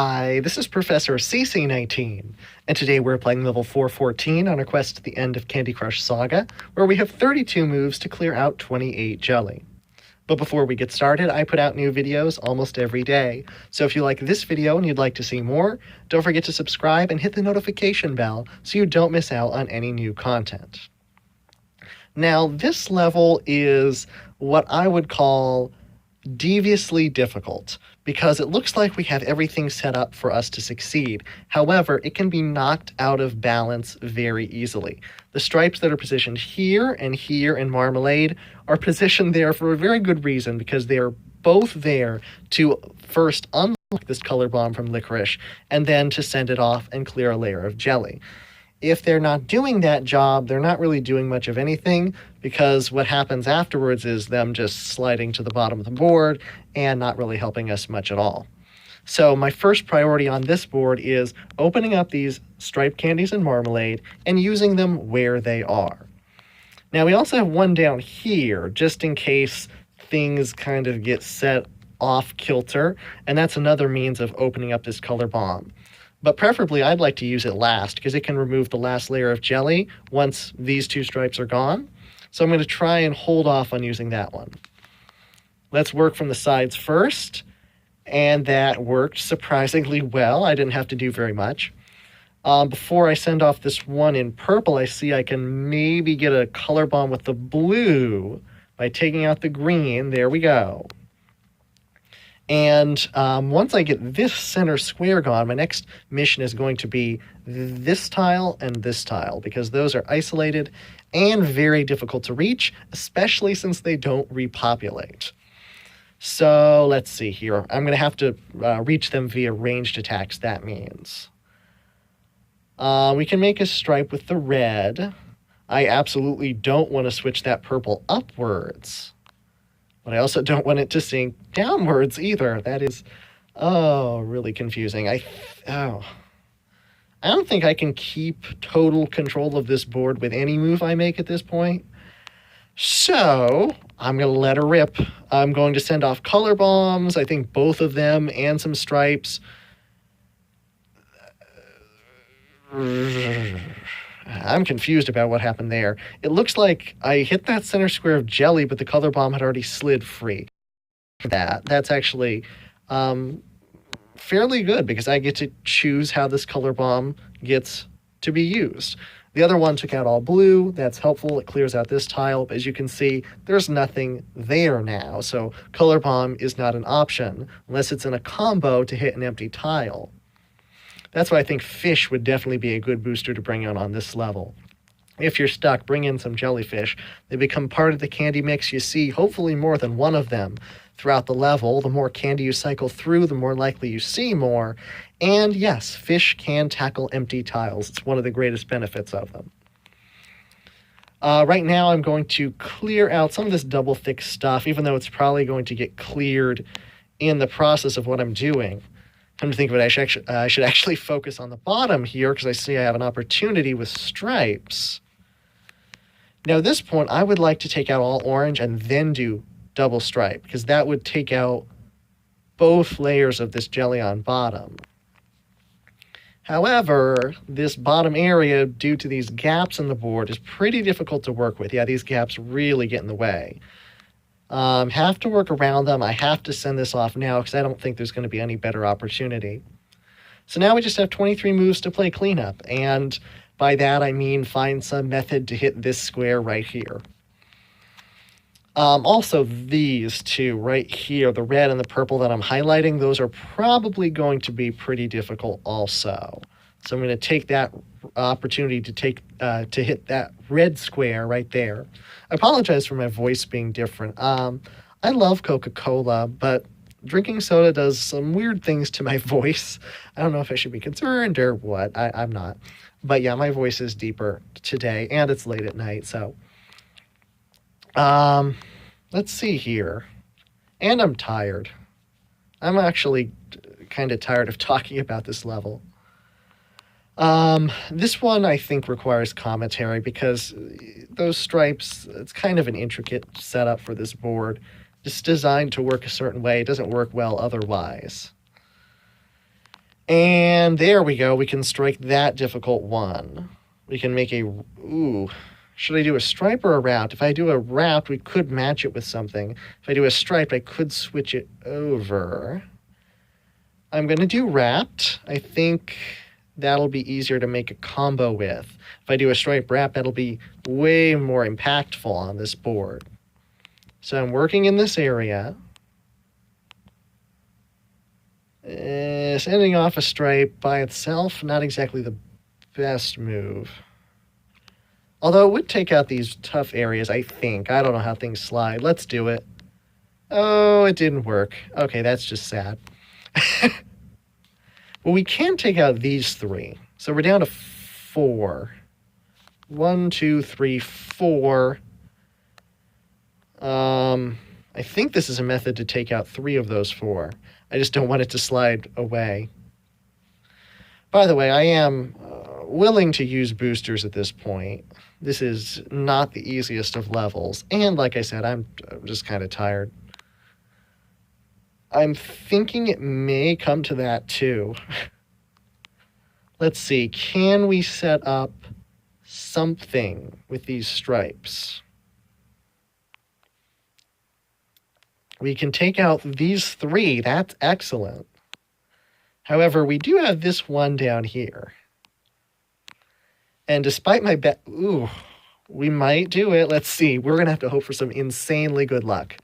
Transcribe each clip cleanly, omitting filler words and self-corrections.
Hi, this is Professor CC19, and today we're playing level 414 on a quest to the end of Candy Crush Saga, where we have 32 moves to clear out 28 jelly. But before we get started, I put out new videos almost every day, so if you like this video and you'd like to see more, don't forget to subscribe and hit the notification bell so you don't miss out on any new content. Now, this level is what I would call deviously difficult, because it looks like we have everything set up for us to succeed. However, it can be knocked out of balance very easily. The stripes that are positioned here in Marmalade are positioned there for a very good reason, because they are both there to first unlock this color bomb from Licorice, and then to send it off and clear a layer of jelly. If they're not doing that job, they're not really doing much of anything, because what happens afterwards is them just sliding to the bottom of the board and not really helping us much at all. So my first priority on this board is opening up these striped candies and Marmalade and using them where they are. Now we also have one down here, just in case things kind of get set off kilter, and that's another means of opening up this color bomb. But preferably, I'd like to use it last, because it can remove the last layer of jelly once these two stripes are gone. So I'm going to try and hold off on using that one. Let's work from the sides first. And that worked surprisingly well. I didn't have to do very much. Before I send off this one in purple, I see I can maybe get a color bomb with the blue by taking out the green. There we go. And once I get this center square gone, my next mission is going to be this tile and this tile, because those are isolated and very difficult to reach, especially since they don't repopulate. So let's see here. I'm going to have to reach them via ranged attacks, that means. We can make a stripe with the red. I absolutely don't want to switch that purple upwards. But I also don't want it to sink downwards either. That is, really confusing. I don't think I can keep total control of this board with any move I make at this point. So I'm going to let her rip. I'm going to send off color bombs, I think both of them, and some stripes. I'm confused about what happened there. It looks like I hit that center square of jelly, but the color bomb had already slid free. That's actually fairly good, because I get to choose how this color bomb gets to be used. The other one took out all blue. That's helpful. It clears out this tile. But as you can see, there's nothing there now. So color bomb is not an option unless it's in a combo to hit an empty tile. That's why I think fish would definitely be a good booster to bring on this level. If you're stuck, bring in some jellyfish. They become part of the candy mix. You see hopefully more than one of them throughout the level. The more candy you cycle through, the more likely you see more. And yes, fish can tackle empty tiles. It's one of the greatest benefits of them. Right now I'm going to clear out some of this double thick stuff, even though it's probably going to get cleared in the process of what I'm doing. Come to think of it, I should actually focus on the bottom here, because I see I have an opportunity with stripes. Now at this point, I would like to take out all orange and then do double stripe, because that would take out both layers of this jelly on bottom. However, this bottom area, due to these gaps in the board, is pretty difficult to work with. Yeah, these gaps really get in the way. Have to work around them. I have to send this off now, because I don't think there's going to be any better opportunity. So now we just have 23 moves to play cleanup, and by that I mean find some method to hit this square right here. Also, these two right here, the red and the purple that I'm highlighting, those are probably going to be pretty difficult also. So I'm going to take that opportunity to hit that red square right there. I apologize for my voice being different. I love Coca-Cola, but drinking soda does some weird things to my voice. I don't know if I should be concerned or what. I'm not. But yeah, my voice is deeper today, and it's late at night, so. Let's see here. And I'm tired. I'm actually kind of tired of talking about this level. This one I think requires commentary, because those stripes, it's kind of an intricate setup for this board. It's designed to work a certain way. It doesn't work well otherwise. And there we go. We can strike that difficult one. We can make a... Ooh. Should I do a stripe or a wrapped? If I do a wrapped, we could match it with something. If I do a stripe, I could switch it over. I'm going to do wrapped. I think that'll be easier to make a combo with. If I do a stripe wrap, that'll be way more impactful on this board. So I'm working in this area. Sending off a stripe by itself, not exactly the best move. Although it would take out these tough areas, I think. I don't know how things slide. Let's do it. Oh, it didn't work. Okay, that's just sad. Well, we can take out these three. So we're down to 4. 1, 2, 3, 4. I think this is a method to take out 3 of those 4. I just don't want it to slide away. By the way, I am willing to use boosters at this point. This is not the easiest of levels. And like I said, I'm just kind of tired. I'm thinking it may come to that too. Let's see. Can we set up something with these stripes? We can take out these 3. That's excellent. However, we do have this one down here. And despite my bet... Ooh, we might do it. Let's see. We're going to have to hope for some insanely good luck.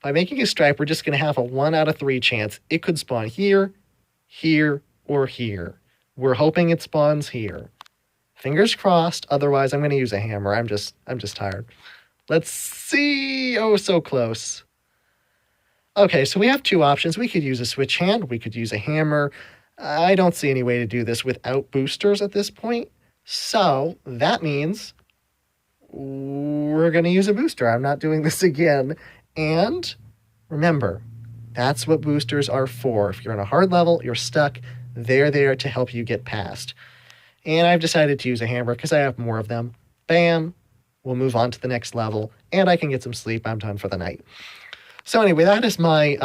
By making a stripe, we're just going to have a 1 out of 3 chance. It could spawn here, here, or here. We're hoping it spawns here. Fingers crossed. Otherwise, I'm going to use a hammer. I'm just tired. Let's see. Oh, so close. Okay, so we have 2 options. We could use a switch hand. We could use a hammer. I don't see any way to do this without boosters at this point. So that means we're going to use a booster. I'm not doing this again. And remember, that's what boosters are for. If you're on a hard level, you're stuck, they're there to help you get past. And I've decided to use a hammer because I have more of them. Bam, we'll move on to the next level, and I can get some sleep. I'm done for the night. So anyway, that is my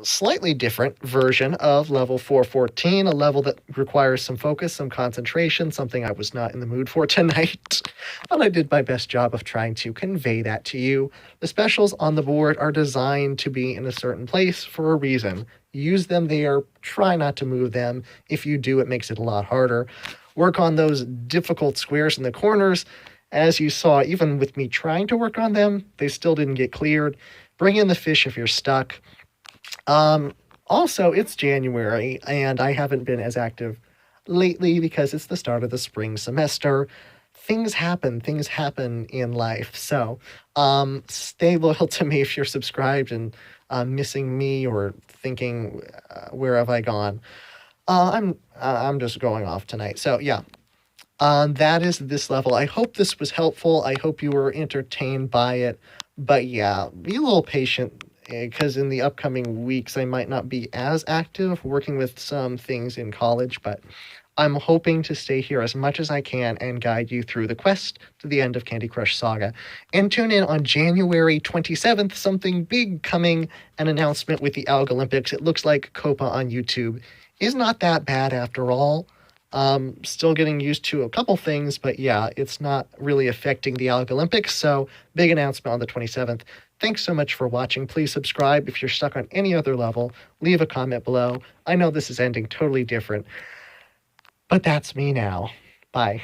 slightly different version of level 414, a level that requires some focus, some concentration, something I was not in the mood for tonight. But I did my best job of trying to convey that to you. The specials on the board are designed to be in a certain place for a reason. Use them there, try not to move them. If you do, it makes it a lot harder. Work on those difficult squares in the corners. As you saw, even with me trying to work on them, they still didn't get cleared. Bring in the fish if you're stuck. Also, it's January, and I haven't been as active lately because it's the start of the spring semester. Things happen in life. So, stay loyal to me if you're subscribed and missing me or thinking, where have I gone? I'm just going off tonight. So, yeah. That is this level. I hope this was helpful. I hope you were entertained by it. But yeah, be a little patient because in the upcoming weeks I might not be as active working with some things in college, but I'm hoping to stay here as much as I can and guide you through the quest to the end of Candy Crush Saga. And tune in on January 27th, something big coming, an announcement with the Alg Olympics. It looks like Copa on YouTube is not that bad after all. Still getting used to a couple things, but yeah, it's not really affecting the Alg Olympics, so big announcement on the 27th. Thanks so much for watching. Please subscribe if you're stuck on any other level. Leave a comment below. I know this is ending totally different, but that's me now. Bye.